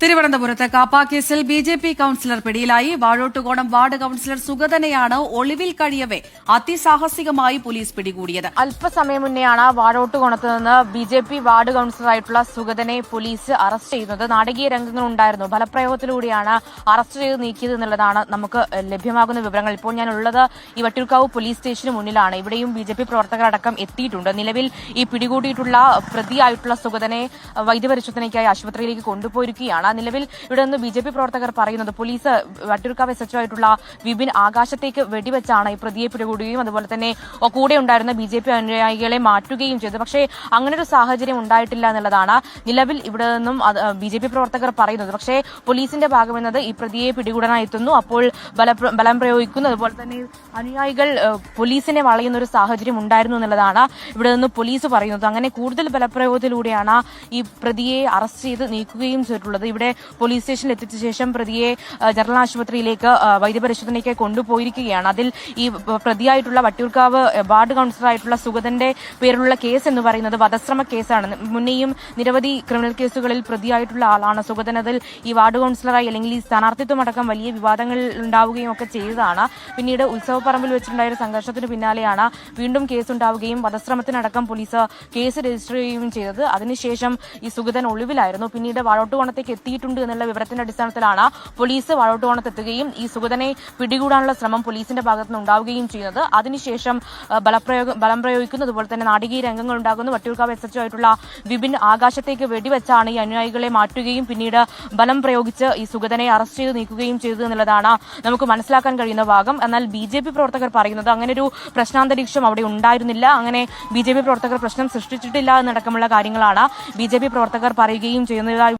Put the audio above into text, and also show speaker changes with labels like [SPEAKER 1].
[SPEAKER 1] തിരുവനന്തപുരത്ത് കാപ്പ കേസിൽ BJP councillor പിടിയിലായി. വാഴോട്ടുകോണം വാർഡ് കൌൺസിലർ സുഗതനെയാണ് ഒളിവിൽ കഴിയവെ അതിസാഹസികമായി പോലീസ് പിടികൂടിയത്.
[SPEAKER 2] അല്പസമയം മുന്നെയാണ് വാഴോട്ടുകോണത്ത് നിന്ന് ബി.ജെ.പി വാർഡ് കൌൺസിലറായിട്ടുള്ള സുഗതനെ പോലീസ് അറസ്റ്റ് ചെയ്യുന്നത്. നാടകീയ രംഗങ്ങൾ ഉണ്ടായിരുന്നു. ഫലപ്രയോഗത്തിലൂടെയാണ് അറസ്റ്റ് ചെയ്ത് നീക്കിയത് എന്നുള്ളതാണ് നമുക്ക് ലഭ്യമാകുന്ന വിവരങ്ങൾ. ഇപ്പോൾ ഞാനുള്ളത് ഈ വട്ടിയൂർക്കാവ് പോലീസ് സ്റ്റേഷന് മുന്നിലാണ്. ഇവിടെയും ബി.ജെ.പി പ്രവർത്തകരടക്കം എത്തിയിട്ടുണ്ട്. നിലവിൽ ഈ പിടികൂടിയിട്ടുള്ള പ്രതിയായിട്ടുള്ള സുഗതനെ വൈദ്യപരിശോധനയ്ക്കായി ആശുപത്രിയിലേക്ക് കൊണ്ടുപോയിരിക്കുകയാണ്. നിലവിൽ ഇവിടെ നിന്ന് ബി.ജെ.പി പ്രവർത്തകർ പറയുന്നത് പോലീസ് വട്ടിയൂർക്കാവ് എസ് എച്ച് ആയിട്ടുള്ള വിപിൻ ആകാശത്തേക്ക് വെടിവെച്ചാണ് ഈ പ്രതിയെ പിടികൂടുകയും അതുപോലെ തന്നെ കൂടെ ഉണ്ടായിരുന്ന ബി.ജെ.പി അനുയായികളെ മാറ്റുകയും ചെയ്തു. പക്ഷേ അങ്ങനൊരു സാഹചര്യം ഉണ്ടായിട്ടില്ല എന്നുള്ളതാണ് നിലവിൽ ഇവിടെ നിന്നും ബി.ജെ.പി പ്രവർത്തകർ പറയുന്നത്. പക്ഷേ പോലീസിന്റെ ഭാഗമെന്നത് ഈ പ്രതിയെ പിടികൂടാനായി എത്തുന്നു, അപ്പോൾ ബലം പ്രയോഗിക്കുന്നു, അതുപോലെ തന്നെ അനുയായികൾ പോലീസിനെ വളയുന്ന ഒരു സാഹചര്യം ഉണ്ടായിരുന്നു എന്നുള്ളതാണ് ഇവിടെ നിന്ന് പോലീസ് പറയുന്നത്. അങ്ങനെ കൂടുതൽ ബലപ്രയോഗത്തിലൂടെയാണ് ഈ പ്രതിയെ അറസ്റ്റ് ചെയ്ത് നീക്കുകയും ചെയ്തിട്ടുള്ളത്. ഇവിടെ പോലീസ് സ്റ്റേഷനിൽ എത്തിച്ച ശേഷം പ്രതിയെ ജനറൽ ആശുപത്രിയിലേക്ക് വൈദ്യപരിശോധനയ്ക്ക് കൊണ്ടുപോയിരിക്കുകയാണ്. അതിൽ ഈ പ്രതിയായിട്ടുള്ള വട്ടിയൂർക്കാവ് വാർഡ് കൌൺസിലറായിട്ടുള്ള സുഗതന്റെ പേരിലുള്ള കേസ് എന്ന് പറയുന്നത് വധശ്രമ കേസാണ്. മുന്നേയും നിരവധി ക്രിമിനൽ കേസുകളിൽ പ്രതിയായിട്ടുള്ള ആളാണ് സുഗതൻ. അതിൽ ഈ വാർഡ് കൌൺസിലറായി അല്ലെങ്കിൽ ഈ സ്ഥാനാർത്ഥിത്വം അടക്കം വലിയ വിവാദങ്ങൾ ഉണ്ടാവുകയും ഒക്കെ ചെയ്തതാണ്. പിന്നീട് ഉത്സവപ്പറമ്പിൽ വെച്ചിട്ടുണ്ടായ ഒരു സംഘർഷത്തിന് പിന്നാലെയാണ് വീണ്ടും കേസുണ്ടാവുകയും വധശ്രമത്തിനടക്കം പോലീസ് കേസ് രജിസ്റ്റർ ചെയ്യുകയും ചെയ്തത്. അതിനുശേഷം ഈ സുഗതൻ ഒളിവിലായിരുന്നു. പിന്നീട് വാഴോട്ടുകോണത്തേക്ക് എത്തിയിട്ടുണ്ട് എന്നുള്ള വിവരത്തിന്റെ അടിസ്ഥാനത്തിലാണ് പോലീസ് വാഴോട്ടുകോണത്ത് എത്തുകയും ഈ സുഗതനെ പിടികൂടാനുള്ള ശ്രമം പോലീസിന്റെ ഭാഗത്തുനിന്ന് ഉണ്ടാവുകയും ചെയ്യുന്നത്. അതിനുശേഷം ബലം പ്രയോഗിക്കുന്നു, അതുപോലെ തന്നെ നാടകീയ രംഗങ്ങൾ ഉണ്ടാകുന്നു. വട്ടിയൂർക്കാവ് എസ് എച്ച് ആയിട്ടുള്ള വിപിൻ ആകാശത്തേക്ക് വെടിവെച്ചാണ് ഈ അനുയായികളെ മാറ്റുകയും പിന്നീട് ബലം പ്രയോഗിച്ച് ഈ സുഗതനെ അറസ്റ്റ് ചെയ്ത് നീക്കുകയും ചെയ്തു എന്നുള്ളതാണ് നമുക്ക് മനസ്സിലാക്കാൻ കഴിയുന്ന ഭാഗം. എന്നാൽ ബി.ജെ.പി പ്രവർത്തകർ പറയുന്നത് അങ്ങനെ ഒരു പ്രശ്നാന്തരീക്ഷം അവിടെ ഉണ്ടായിരുന്നില്ല, അങ്ങനെ ബി.ജെ.പി പ്രവർത്തകർ പ്രശ്നം സൃഷ്ടിച്ചിട്ടില്ല എന്നടക്കമുള്ള കാര്യങ്ങളാണ് ബി.ജെ.പി പ്രവർത്തകർ പറയുകയും ചെയ്യുന്നതായി